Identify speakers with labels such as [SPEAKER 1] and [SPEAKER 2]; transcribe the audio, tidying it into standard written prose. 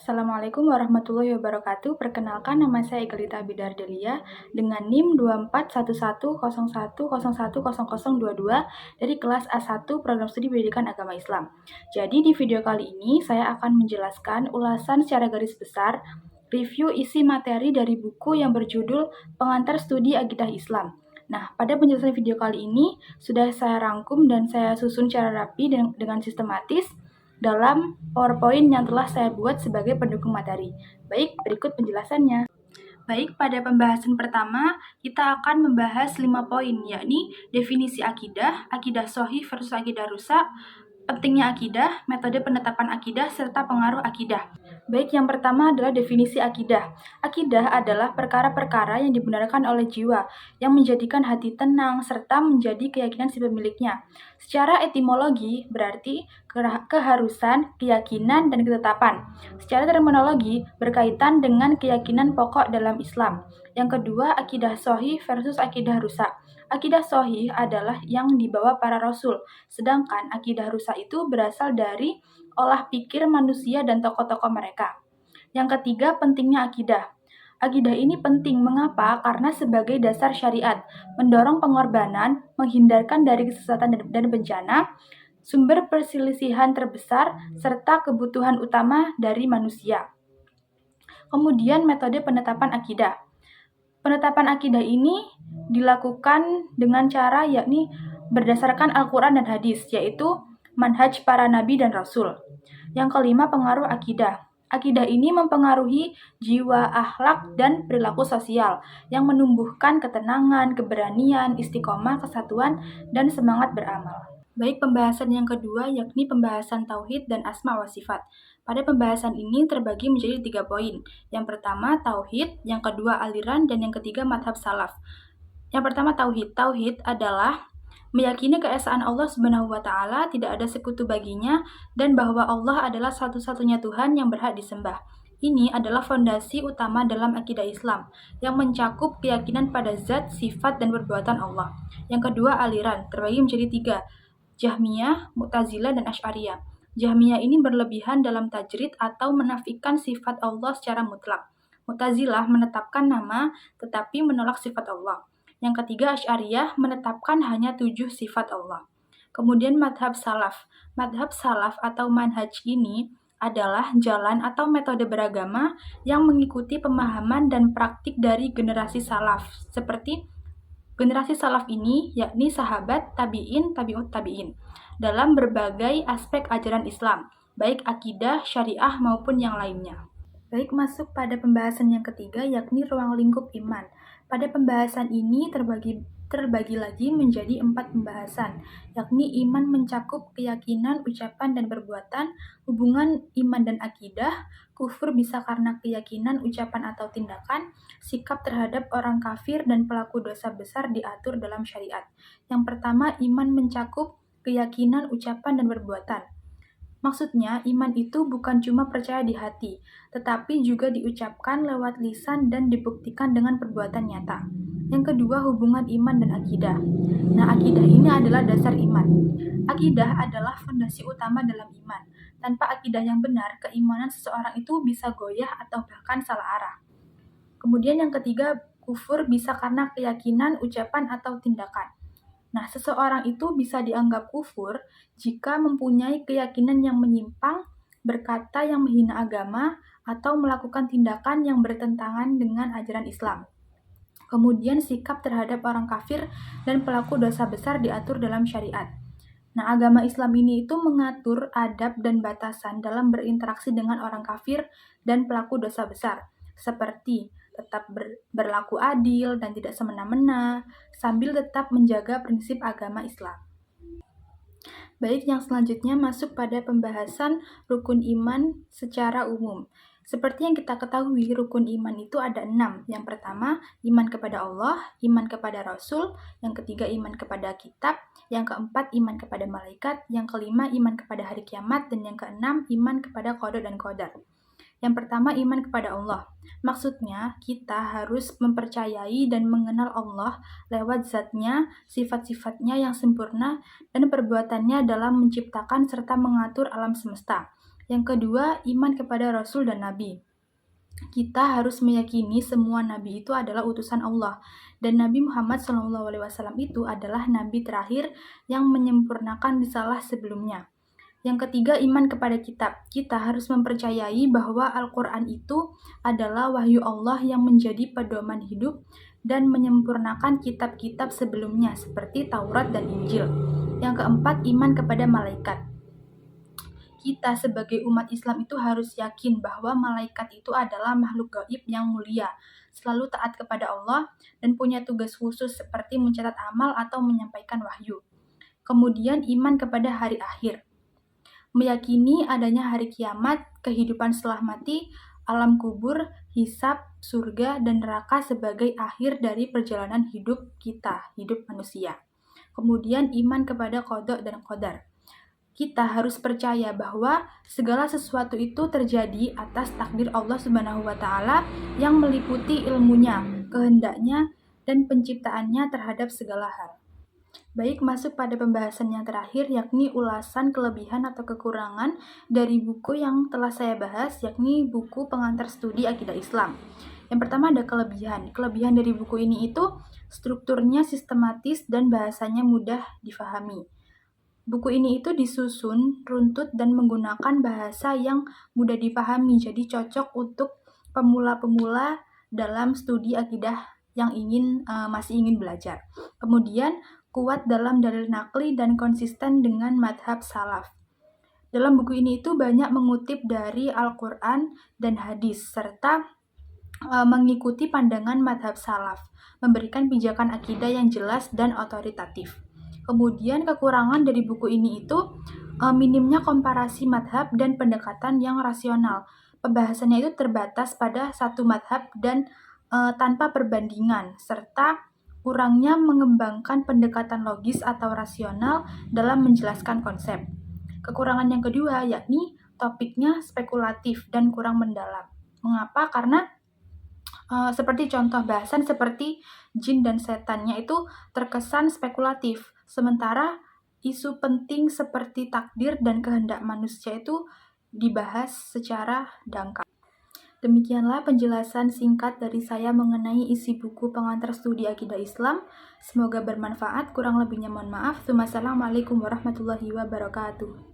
[SPEAKER 1] Assalamualaikum warahmatullahi wabarakatuh. Perkenalkan, nama saya Igelita Bidardelia dengan NIM 241101010022 dari kelas A1 Program Studi Pendidikan Agama Islam. Jadi di video kali ini saya akan menjelaskan ulasan secara garis besar review isi materi dari buku yang berjudul Pengantar Studi Akidah Islam. Nah, pada penjelasan video kali ini sudah saya rangkum dan saya susun secara rapi dengan sistematis dalam PowerPoint yang telah saya buat sebagai pendukung materi. Baik, berikut penjelasannya. Baik, pada pembahasan pertama, kita akan membahas 5 poin, yakni definisi akidah, akidah sahih versus akidah rusak, pentingnya akidah, metode penetapan akidah, serta pengaruh akidah. Baik, yang pertama adalah definisi akidah. Akidah adalah perkara-perkara yang dibenarkan oleh jiwa, yang menjadikan hati tenang, serta menjadi keyakinan si pemiliknya. Secara etimologi, berarti keharusan, keyakinan, dan ketetapan. Secara terminologi, berkaitan dengan keyakinan pokok dalam Islam. Yang kedua, akidah sahih versus akidah rusak. Akidah sahih adalah yang dibawa para rasul, sedangkan akidah rusak itu berasal dari olah pikir manusia dan tokoh-tokoh mereka. Yang ketiga, pentingnya akidah. Akidah ini penting, mengapa? Karena sebagai dasar syariat, mendorong pengorbanan, menghindarkan dari kesesatan dan bencana, sumber perselisihan terbesar, serta kebutuhan utama dari manusia. Kemudian metode penetapan akidah. Penetapan akidah ini dilakukan dengan cara yakni berdasarkan Al-Quran dan hadis, yaitu manhaj para nabi dan rasul. Yang kelima, pengaruh akidah. Akidah ini mempengaruhi jiwa, akhlak, dan perilaku sosial yang menumbuhkan ketenangan, keberanian, istiqomah, kesatuan, dan semangat beramal. Baik, pembahasan yang kedua yakni pembahasan tauhid dan asma wa sifat. Pada pembahasan ini terbagi menjadi 3 poin. Yang pertama tauhid, yang kedua aliran, dan yang ketiga madhab salaf. Yang pertama tauhid. Tauhid adalah meyakini keesaan Allah Subhanahu wa Ta'ala, tidak ada sekutu baginya, dan bahwa Allah adalah satu-satunya Tuhan yang berhak disembah. Ini adalah fondasi utama dalam akidah Islam, yang mencakup keyakinan pada zat, sifat, dan perbuatan Allah. Yang kedua aliran, terbagi menjadi 3. Jahmiyah, Mu'tazilah, dan Asy'ariyah. Jahmiyah ini berlebihan dalam tajrid atau menafikan sifat Allah secara mutlak. Mu'tazilah menetapkan nama tetapi menolak sifat Allah. Yang ketiga Asy'ariyah menetapkan hanya 7 sifat Allah. Kemudian madhab salaf. Madhab salaf atau manhaj ini adalah jalan atau metode beragama yang mengikuti pemahaman dan praktik dari generasi salaf, seperti generasi salaf ini yakni sahabat, tabi'in, tabi'ut tabi'in dalam berbagai aspek ajaran Islam, baik akidah, syariah maupun yang lainnya. Baik, masuk pada pembahasan yang ketiga yakni ruang lingkup iman. Pada pembahasan ini terbagi lagi menjadi 4 pembahasan, yakni iman mencakup keyakinan, ucapan, dan perbuatan, hubungan iman dan akidah, kufur bisa karena keyakinan, ucapan, atau tindakan, sikap terhadap orang kafir dan pelaku dosa besar diatur dalam syariat. Yang pertama, iman mencakup keyakinan, ucapan, dan perbuatan. Maksudnya, iman itu bukan cuma percaya di hati, tetapi juga diucapkan lewat lisan dan dibuktikan dengan perbuatan nyata. Yang kedua, hubungan iman dan akidah. Nah, akidah ini adalah dasar iman. Akidah adalah fondasi utama dalam iman. Tanpa akidah yang benar, keimanan seseorang itu bisa goyah atau bahkan salah arah. Kemudian yang ketiga, kufur bisa karena keyakinan, ucapan, atau tindakan. Nah, seseorang itu bisa dianggap kufur jika mempunyai keyakinan yang menyimpang, berkata yang menghina agama, atau melakukan tindakan yang bertentangan dengan ajaran Islam. Kemudian sikap terhadap orang kafir dan pelaku dosa besar diatur dalam syariat. Nah, agama Islam ini itu mengatur adab dan batasan dalam berinteraksi dengan orang kafir dan pelaku dosa besar, seperti tetap berlaku adil dan tidak semena-mena, sambil tetap menjaga prinsip agama Islam. Baik, yang selanjutnya masuk pada pembahasan rukun iman secara umum. Seperti yang kita ketahui, rukun iman itu ada 6. Yang pertama, iman kepada Allah, iman kepada Rasul, yang ketiga, iman kepada kitab, yang keempat, iman kepada malaikat, yang kelima, iman kepada hari kiamat, dan yang keenam, iman kepada qada dan qadar. Yang pertama, iman kepada Allah. Maksudnya, kita harus mempercayai dan mengenal Allah lewat zatnya, sifat-sifatnya yang sempurna, dan perbuatannya dalam menciptakan serta mengatur alam semesta. Yang kedua, iman kepada Rasul dan Nabi. Kita harus meyakini semua nabi itu adalah utusan Allah dan Nabi Muhammad SAW itu adalah nabi terakhir yang menyempurnakan risalah sebelumnya. Yang ketiga, iman kepada kitab. Kita harus mempercayai bahwa Al-Quran itu adalah wahyu Allah yang menjadi pedoman hidup dan menyempurnakan kitab-kitab sebelumnya seperti Taurat dan Injil. Yang keempat, iman kepada malaikat. Kita sebagai umat Islam itu harus yakin bahwa malaikat itu adalah makhluk gaib yang mulia, selalu taat kepada Allah, dan punya tugas khusus seperti mencatat amal atau menyampaikan wahyu. Kemudian iman kepada hari akhir. Meyakini adanya hari kiamat, kehidupan setelah mati, alam kubur, hisab, surga, dan neraka sebagai akhir dari perjalanan hidup kita, hidup manusia. Kemudian iman kepada qada dan qadar. Kita harus percaya bahwa segala sesuatu itu terjadi atas takdir Allah Subhanahu wa taala yang meliputi ilmunya, kehendaknya, dan penciptaannya terhadap segala hal. Baik, masuk pada pembahasan yang terakhir, yakni ulasan kelebihan atau kekurangan dari buku yang telah saya bahas, yakni buku pengantar studi akidah Islam. Yang pertama ada kelebihan. Kelebihan dari buku ini itu strukturnya sistematis dan bahasanya mudah difahami. Buku ini itu disusun, runtut, dan menggunakan bahasa yang mudah dipahami, jadi cocok untuk pemula-pemula dalam studi akidah yang masih ingin belajar. Kemudian, kuat dalam dalil nakli dan konsisten dengan madhab salaf. Dalam buku ini itu banyak mengutip dari Al-Quran dan hadis, serta mengikuti pandangan madhab salaf, memberikan pijakan akidah yang jelas dan otoritatif. Kemudian kekurangan dari buku ini itu minimnya komparasi madhab dan pendekatan yang rasional. Pembahasannya itu terbatas pada satu madhab dan tanpa perbandingan, serta kurangnya mengembangkan pendekatan logis atau rasional dalam menjelaskan konsep. Kekurangan yang kedua yakni topiknya spekulatif dan kurang mendalam. Mengapa? Karena seperti contoh bahasan seperti jin dan setannya itu terkesan spekulatif, sementara isu penting seperti takdir dan kehendak manusia itu dibahas secara dangkal. Demikianlah penjelasan singkat dari saya mengenai isi buku pengantar studi akidah Islam. Semoga bermanfaat, kurang lebihnya mohon maaf. Wassalamualaikum warahmatullahi wabarakatuh.